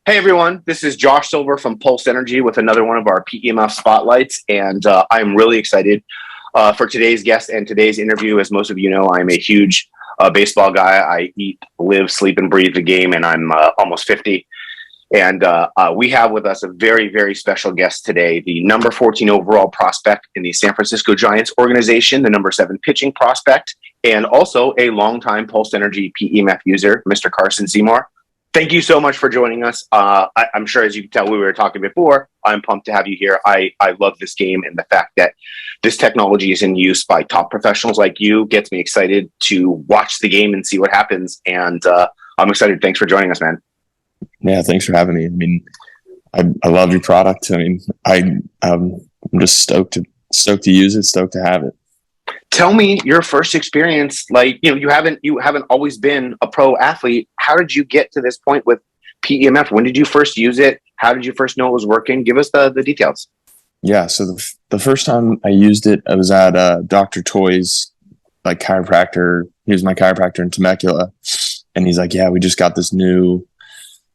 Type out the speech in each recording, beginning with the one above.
Hey everyone, this is Josh Silver from Pulse Energy with another one of our PEMF Spotlights, and I'm really excited for today's guest and today's interview. As most of you know, I'm a huge baseball guy. I eat, live, sleep, and breathe the game, and I'm almost 50. And we have with us a very, very special guest today, the number 14 overall prospect in the San Francisco Giants organization, the number 7 pitching prospect, and also a longtime Pulse Energy PEMF user, Mr. Carson Seymour. Thank you so much for joining us. I'm sure, as you can tell, we were talking before, I'm pumped to have you here. I love this game, and the fact that this technology is in use by top professionals like you gets me excited to watch the game and see what happens. And I'm excited. Thanks for joining us, man. Yeah, thanks for having me. I mean, I love your product. I mean, I'm just stoked to use it, stoked to have it. Tell me your first experience. Like, you haven't always been a pro athlete. How did you get to this point with PEMF? When did you first use it? How did you first know it was working? Give us the details. Yeah, so the first time I used it, I was at Dr. Toy's chiropractor. He was my chiropractor in Temecula, and he's like, "Yeah, we just got this new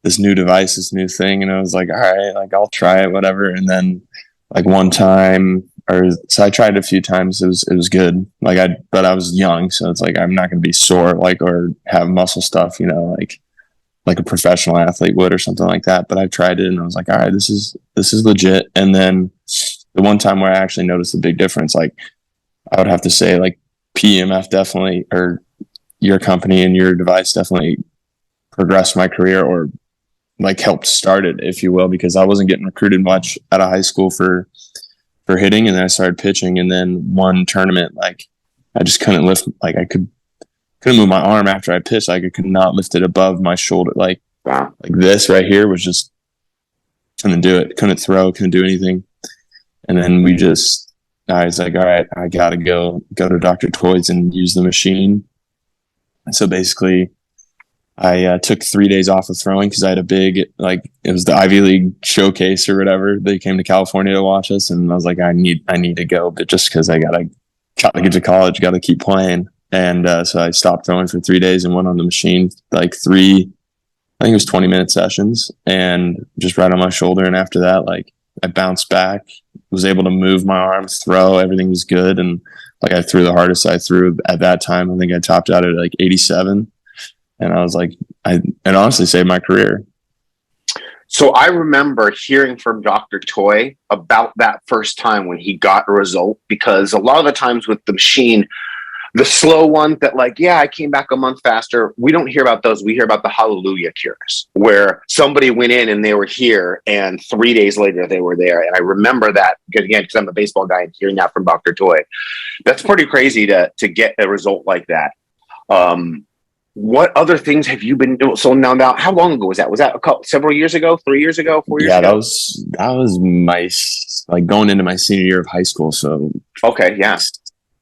device, this new thing," and I was like, "All right, I'll try it, whatever." And then one time. So I tried it a few times. It was good. But I was young, so it's I'm not going to be sore or have muscle stuff, like a professional athlete would or something like that. But I tried it and I was like, all right, this is legit. And then the one time where I actually noticed a big difference, I would have to say PEMF definitely, or your company and your device definitely progressed my career, or helped start it, if you will, because I wasn't getting recruited much out of high school for hitting, and then I started pitching, and then one tournament, I just couldn't lift, I couldn't move my arm after I pitched. I could not lift it above my shoulder. Wow. This right here was just, couldn't do it, couldn't throw, couldn't do anything. And then I was like, all right, I gotta go to Dr. Toy's and use the machine. And so basically I took 3 days off of throwing because I had a big, it was the Ivy League showcase or whatever. They came to California to watch us, and I was like, I need to go, but just because I gotta get to college, gotta keep playing. And so I stopped throwing for 3 days and went on the machine, I think it was 20-minute sessions, and just right on my shoulder. And after that, I bounced back, was able to move my arms, throw, everything was good. And I threw the hardest I threw at that time. I think I topped out at 87. And I was like, it honestly saved my career. So I remember hearing from Dr. Toy about that first time when he got a result, because a lot of the times with the machine, the slow ones that I came back a month faster, we don't hear about those. We hear about the hallelujah cures, where somebody went in and they were here, and 3 days later they were there. And I remember that because I'm a baseball guy, and hearing that from Dr. Toy, that's pretty crazy to get a result like that. What other things have you been doing? So now, how long ago was that? Was that several years ago, 3 years ago, 4 years ago? Yeah, that was my going into my senior year of high school. So okay, yeah,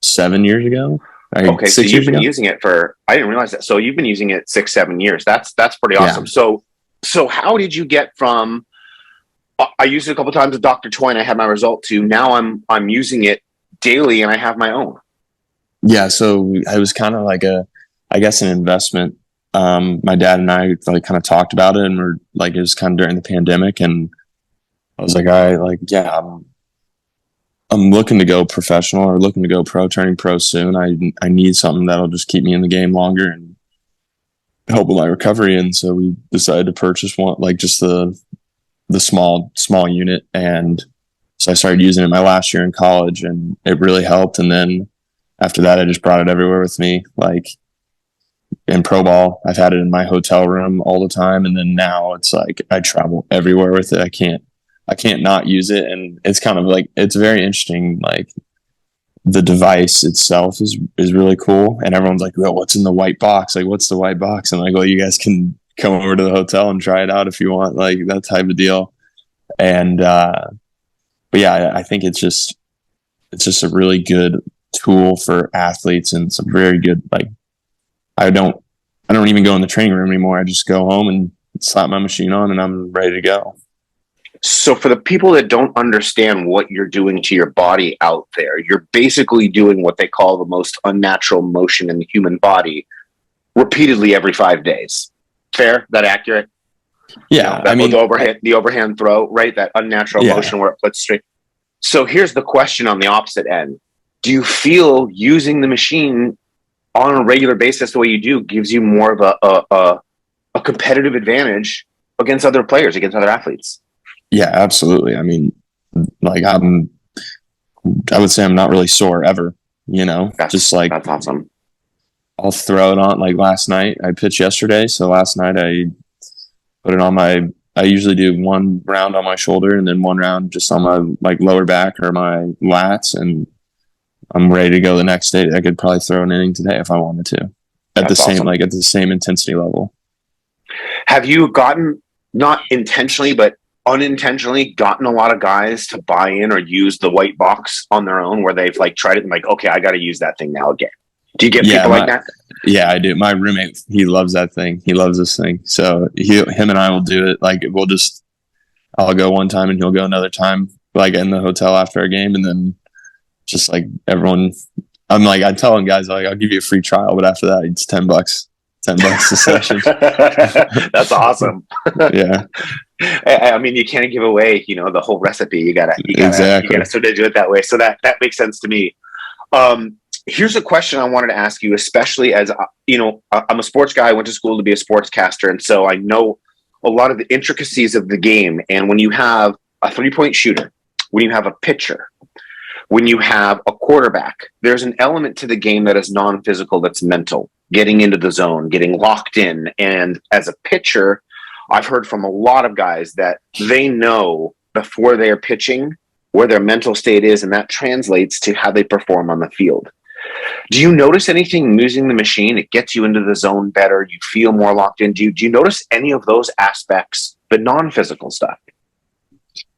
7 years ago. Okay, so you've been using it for, I didn't realize that. So you've been using it 6-7 years. That's pretty awesome. Yeah. So how did you get from, I used it a couple of times with Dr. Toy and I had my result, to now I'm using it daily and I have my own? Yeah, so I was kind of I guess an investment. My dad and I kind of talked about it, and we're it was kind of during the pandemic, and I was like, all right, yeah, I'm looking to go professional, or looking to go pro, turning pro soon. I need something that'll just keep me in the game longer and help with my recovery. And so we decided to purchase one, just the small unit. And so I started using it my last year in college, and it really helped. And then after that, I just brought it everywhere with me. In pro ball, I've had it in my hotel room all the time, and then now it's I travel everywhere with it. I can't not use it, and it's kind of it's very interesting. The device itself is really cool, and everyone's like, "Well, what's in the white box? What's the white box?" And well, you guys can come over to the hotel and try it out if you want, that type of deal. And but yeah, I think it's just a really good tool for athletes, and some very good I don't even go in the training room anymore. I just go home and slap my machine on, and I'm ready to go. So for the people that don't understand what you're doing to your body out there, you're basically doing what they call the most unnatural motion in the human body repeatedly every 5 days. Fair? That accurate? Yeah, I mean, the overhand throw, right? That unnatural motion where it puts straight. So here's the question on the opposite end. Do you feel using the machine on a regular basis the way you do gives you more of a competitive advantage against other players, against other athletes? Yeah, absolutely. I mean, like I would say I'm not really sore ever, just like that's awesome. I'll throw it on. Like last night, I pitched yesterday. So last night I put it on I usually do one round on my shoulder and then one round just on my like lower back or my lats. And I'm ready to go the next day. I could probably throw an inning today if I wanted to at the same intensity level. Have you gotten, not intentionally, but unintentionally gotten a lot of guys to buy in or use the white box on their own where they've like tried it and like, okay, I got to use that thing now again? Do you get people like that? Yeah, I do. My roommate, he loves that thing. He loves this thing. So him and I will do it. Like I'll go one time and he'll go another time, like in the hotel after a game. And then just like everyone, I tell them guys, like, I'll give you a free trial, but after that it's $10, $10 a session. That's awesome. Yeah. I mean, you can't give away, the whole recipe. You gotta sort of do it that way. So that makes sense to me. Here's a question I wanted to ask you, especially as, I'm a sports guy. I went to school to be a sportscaster. And so I know a lot of the intricacies of the game. And when you have a 3-point shooter, when you have a pitcher, when you have a quarterback, there's an element to the game that is non-physical, that's mental, getting into the zone, getting locked in. And as a pitcher, I've heard from a lot of guys that they know before they are pitching where their mental state is, and that translates to how they perform on the field. Do you notice anything using the machine? It gets you into the zone better. You feel more locked in. Do you notice any of those aspects, the non-physical stuff?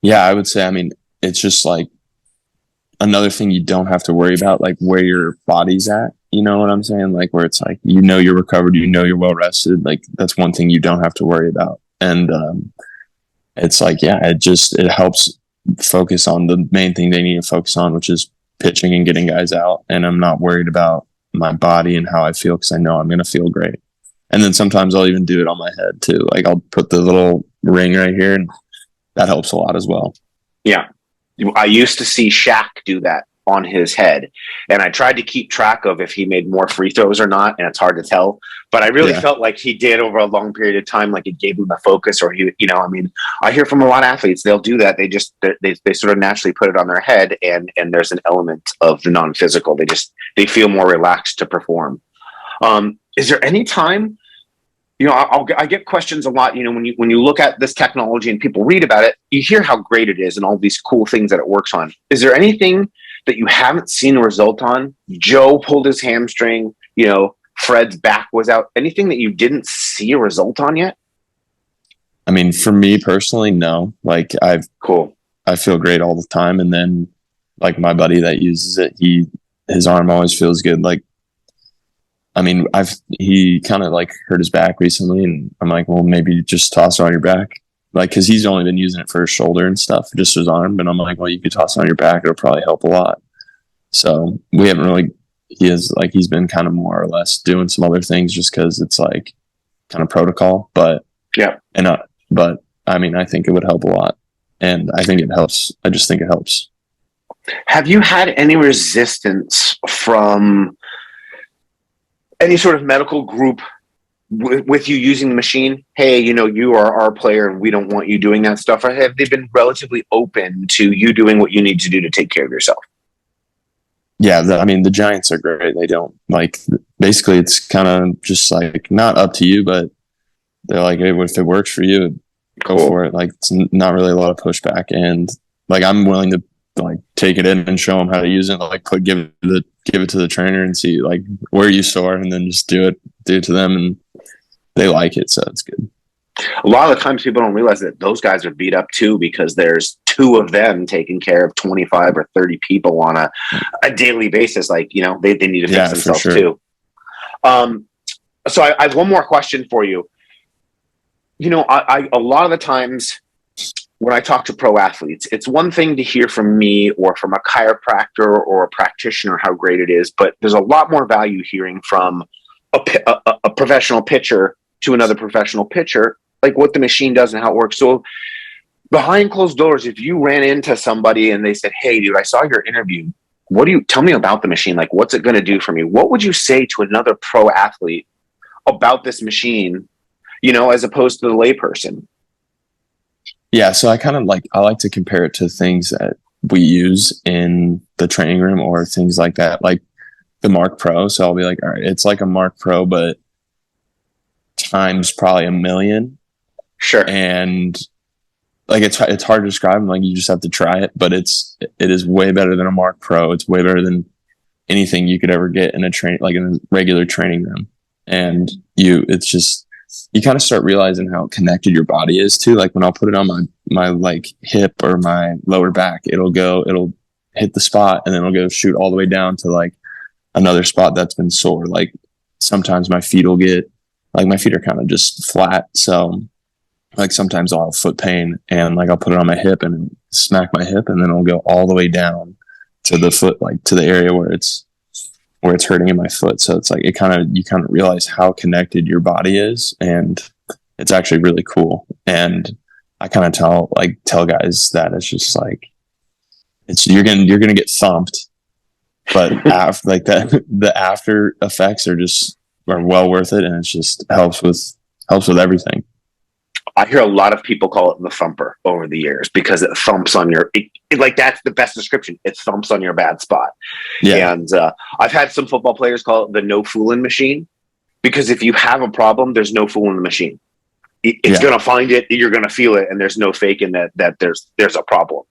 Yeah, I would say, I mean, it's just like another thing you don't have to worry about, like where your body's at. You know what I'm saying? Like where it's like, you're recovered, you're well rested. Like that's one thing you don't have to worry about. And it's like, it helps focus on the main thing they need to focus on, which is pitching and getting guys out. And I'm not worried about my body and how I feel because I know I'm going to feel great. And then sometimes I'll even do it on my head too. Like I'll put the little ring right here and that helps a lot as well. Yeah. I used to see Shaq do that on his head, and I tried to keep track of if he made more free throws or not, and it's hard to tell, but I really felt like he did over a long period of time, like it gave him the focus, or I hear from a lot of athletes, they'll do that. They sort of naturally put it on their head, and there's an element of the non-physical. They feel more relaxed to perform. Is there any time, I get questions a lot, when you look at this technology and people read about it, you hear how great it is and all these cool things that it works on. Is there anything that you haven't seen a result on? Joe pulled his hamstring, Fred's back was out. Anything that you didn't see a result on yet? I mean, for me personally, no. Like I feel great all the time. And then like my buddy that uses it, his arm always feels good. Like, I mean, he kind of like hurt his back recently, and I'm like, well, maybe just toss it on your back. Like, cause he's only been using it for his shoulder and stuff, just his arm. But I'm like, well, you could toss it on your back. It'll probably help a lot. So we haven't really, he's been kind of more or less doing some other things just cause it's like kind of protocol, but but I mean, I think it would help a lot, and I think it helps. I just think it helps. Have you had any resistance from any sort of medical group with you using the machine? Hey, you are our player and we don't want you doing that stuff. Or have they been relatively open to you doing what you need to do to take care of yourself? Yeah, I mean, the Giants are great. They don't basically it's kind of just like not up to you, but they're like, hey, if it works for you, go for it. Like it's not really a lot of pushback, and like I'm willing to like take it in and show them how to use it. Like give it to the trainer and see like where you sore, and then just do it to them, and they like it, so it's good. A lot of the times people don't realize that those guys are beat up too, because there's two of them taking care of 25 or 30 people on a daily basis. Like, they need to fix themselves too. So I have one more question for you. I a lot of the times when I talk to pro athletes, it's one thing to hear from me or from a chiropractor or a practitioner how great it is, but there's a lot more value hearing from a professional pitcher to another professional pitcher like what the machine does and how it works. So behind closed doors, if you ran into somebody and they said, "Hey, dude, I saw your interview. What do you tell me about the machine? Like, what's it going to do for me?" What would you say to another pro athlete about this machine, as opposed to the layperson? Yeah, so I like to compare it to things that we use in the training room or things like that, like the Mark Pro. So I'll be like, all right, it's like a Mark Pro, but times probably a million. Sure. And like it's hard to describe. Like you just have to try it, but it is way better than a Mark Pro. It's way better than anything you could ever get in in a regular training room. And you kind of start realizing how connected your body is too. Like when I'll put it on my like hip or my lower back, it'll hit the spot and then it'll go shoot all the way down to like another spot that's been sore. Like sometimes my feet are kind of just flat. So like sometimes I'll have foot pain and like I'll put it on my hip and smack my hip and then it'll go all the way down to the foot, like to the area where it's hurting in my foot. So it's like you kind of realize how connected your body is, and it's actually really cool. And I kind of tell guys that it's just like you're gonna get thumped, but after like that, the after effects are well worth it, and it just helps with everything. I hear a lot of people call it the thumper over the years because it thumps on like that's the best description. It thumps on your bad spot. Yeah. And I've had some football players call it the no fooling machine, because if you have a problem, there's no fooling the machine. It's going to find it. You're going to feel it. And there's no faking that there's a problem.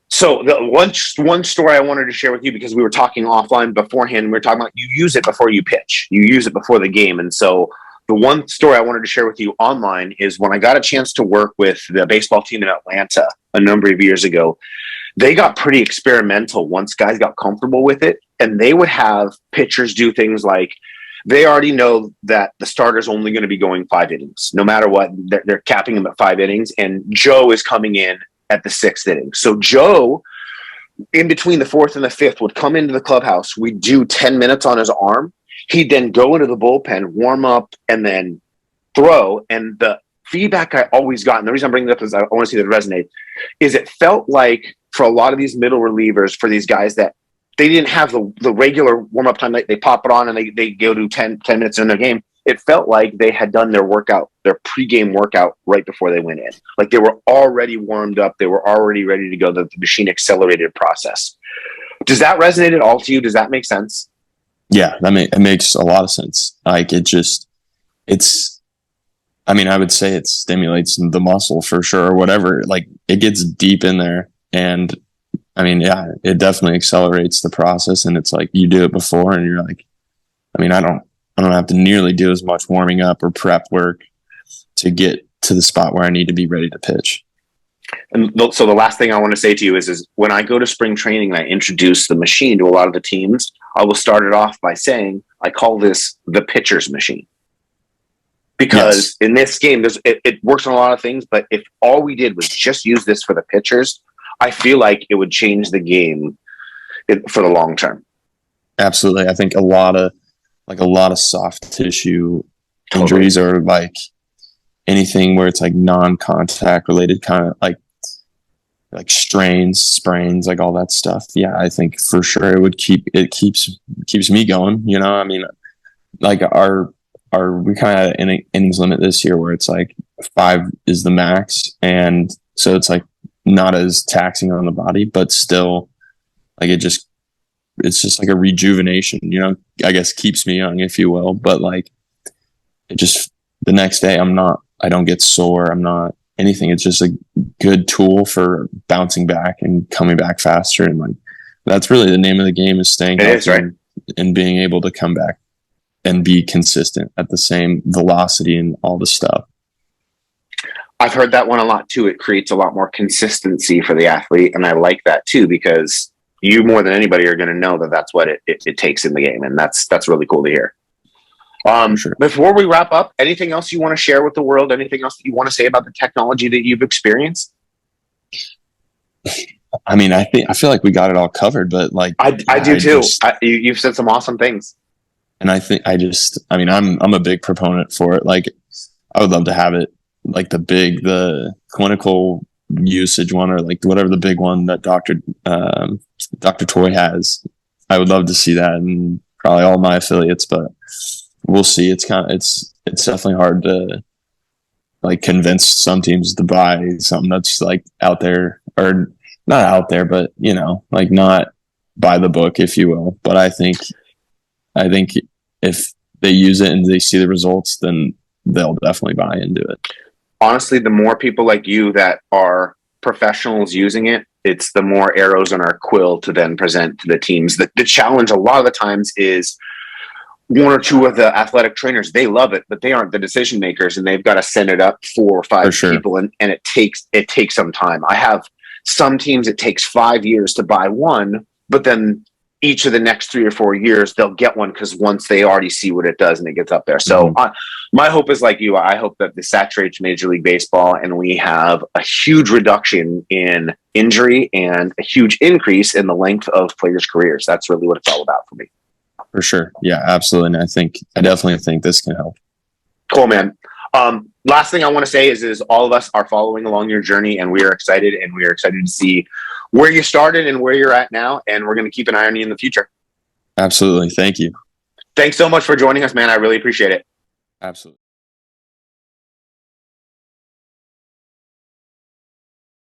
So the one story I wanted to share with you, because we were talking offline beforehand, we were talking about you use it before you pitch, you use it before the game. And so the one story I wanted to share with you online is when I got a chance to work with the baseball team in Atlanta a number of years ago. They got pretty experimental once guys got comfortable with it, and they would have pitchers do things like they already know that the starter's only going to be going 5 innings. No matter what, they're capping him at 5 innings, and Joe is coming in at the 6th inning. So Joe, in between the 4th and the 5th, would come into the clubhouse. We'd do 10 minutes on his arm. He'd then go into the bullpen, warm up, and then throw. And the feedback I always got, and the reason I'm bringing it up is I want to see that it resonates, is it felt like for a lot of these middle relievers, for these guys that they didn't have the regular warm-up time, they pop it on and they go to 10 minutes in their game. It felt like they had done their workout, their pregame workout right before they went in. Like they were already warmed up. They were already ready to go. The machine accelerated process. Does that resonate at all to you? Does that make sense? Yeah, it makes a lot of sense. Like I would say it stimulates the muscle for sure, or whatever. Like it gets deep in there, and it definitely accelerates the process. And it's like you do it before, and you're like, I don't have to nearly do as much warming up or prep work to get to the spot where I need to be ready to pitch. And so the last thing I want to say to you is when I go to spring training and I introduce the machine to a lot of the teams, I will start it off by saying, I call this the pitcher's machine. Because in this game, it works on a lot of things, but if all we did was just use this for the pitchers, I feel like it would change the game for the long term. Absolutely. I think a lot of soft tissue injuries or like anything where it's like non-contact related, kind of like strains, sprains, like all that stuff. Yeah, I think for sure it keeps me going. Like we kind of had an innings limit this year where it's like 5 is the max, and so it's like not as taxing on the body, but still like it's just like a rejuvenation. I guess keeps me young, if you will. But like it just the next day I don't get sore. I'm not anything. It's just a good tool for bouncing back and coming back faster. And like, that's really the name of the game, is staying healthy, right? And being able to come back and be consistent at the same velocity and all the stuff. I've heard that one a lot too. It creates a lot more consistency for the athlete. And I like that too, because you more than anybody are going to know that that's what it takes in the game. And that's really cool to hear. Sure. Before we wrap up, anything else you want to share with the world? Anything else that you want to say about the technology that you've experienced? I feel like we got it all covered, but like I do too. You've said some awesome things, and I think I'm a big proponent for it. Like I would love to have it like the clinical usage one, or like whatever the big one that Dr. Toy has. I would love to see that in probably all my affiliates, but we'll see. It's definitely hard to like convince some teams to buy something that's like out there, or not out there, but like not by the book, if you will. But I think if they use it and they see the results, then they'll definitely buy into it. Honestly, the more people like you that are professionals using it, it's the more arrows in our quill to then present to the teams. The challenge a lot of the times is one or two of the athletic trainers, they love it, but they aren't the decision makers, and they've got to send it up 4 or 5 people, and it takes some time. I have some teams it takes 5 years to buy one, but then each of the next 3 or 4 years they'll get one, because once they already see what it does and it gets up there. So my hope is like you. I hope that this saturates Major League Baseball and we have a huge reduction in injury and a huge increase in the length of players' careers. That's really what it's all about for me. For sure. Yeah, absolutely. And I definitely think this can help. Cool, man. Last thing I want to say is all of us are following along your journey, and we are excited to see where you started and where you're at now. And we're going to keep an eye on you in the future. Absolutely. Thank you. Thanks so much for joining us, man. I really appreciate it. Absolutely.